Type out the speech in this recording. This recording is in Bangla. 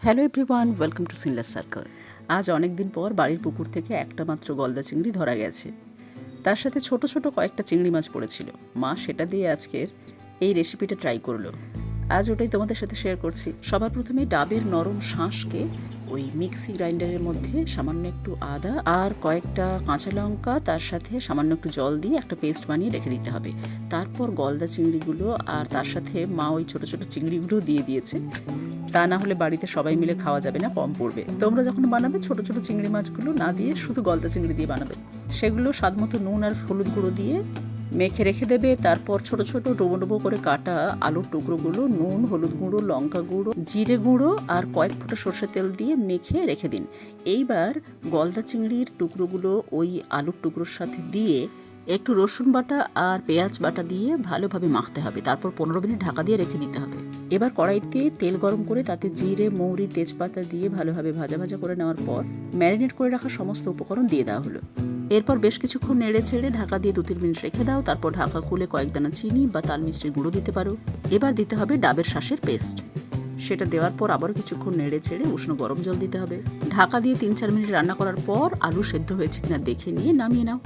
Hello everyone, welcome to sinless circle. আজ অনেক দিন পর বাড়ির পুকুর থেকে একটা মাত্র গলদা চিংড়ি ধরা গেছে। তার সাথে ছোট ছোট কয়েকটা চিংড়ি মাছ পড়েছিল। মা সেটা দিয়ে আজকের এই রেসিপিটা ট্রাই করলো। আজ ওটাই তোমাদের সাথে শেয়ার করছি। সবার প্রথমে ডাবের নরম শাঁসকে ওই মিক্সি গ্রাইন্ডারের মধ্যে সামান্য একটু আদা আর কয়েকটা কাঁচা লঙ্কা, তার সাথে সামান্য একটু জল দিয়ে একটা পেস্ট বানিয়ে রেখে দিতে হবে। তারপর গলদা চিংড়িগুলো আর তার সাথে মা ওই ছোট ছোট চিংড়িগুলো দিয়ে দিয়েছে। তা না হলে বাড়িতে সবাই মিলে খাওয়া যাবে না, কম পড়বে। তোমরা যখন বানাবে ছোট ছোট চিংড়ি মাছগুলো না দিয়ে শুধু গলদা চিংড়ি দিয়ে বানাবে। সেগুলো স্বাদমতো নুন আর হলুদ গুঁড়ো দিয়ে মেখে রেখে দেবে। তারপর ছোট ছোট ডুবো ডুবো করে কাটা আলুর টুকরোগুলো নুন, হলুদ গুঁড়ো, লঙ্কা গুঁড়ো, জিরে গুঁড়ো আর কয়েক ফোঁটা সর্ষের তেল দিয়ে মেখে রেখে দিন। এইবার গলদা চিংড়ির টুকরোগুলো ওই আলুর টুকরোর সাথে দিয়ে একটু রসুন বাটা আর পেঁয়াজ বাটা দিয়ে ভালোভাবে মাখতে হবে। তারপর 15 মিনিট ঢাকা দিয়ে রেখে দিতে হবে। এবার কড়াইতে তেল গরম করে তাতে জিরে, মৌরি, তেজপাতা দিয়ে ভালোভাবে ভাজা ভাজা করে নেওয়ার পর ম্যারিনেট করে রাখা সমস্ত উপকরণ দিয়ে দেওয়া হলো। এরপর বেশ কিছুক্ষণ নেড়ে ছেড়ে ঢাকা দিয়ে 2-3 মিনিট রেখে দাও। তারপর ঢাকা খুলে কয়েক দানা চিনি বা তাল মিষ্টির গুঁড়ো দিতে পারো। এবার দিতে হবে ডাবের শাঁসের পেস্ট। সেটা দেওয়ার পর আবারও কিছুক্ষণ নেড়ে ছেড়ে উষ্ণ গরম জল দিতে হবে। ঢাকা দিয়ে 3-4 মিনিট রান্না করার পর আলু সেদ্ধ হয়েছে কিনা দেখে নিয়ে নামিয়ে নাও।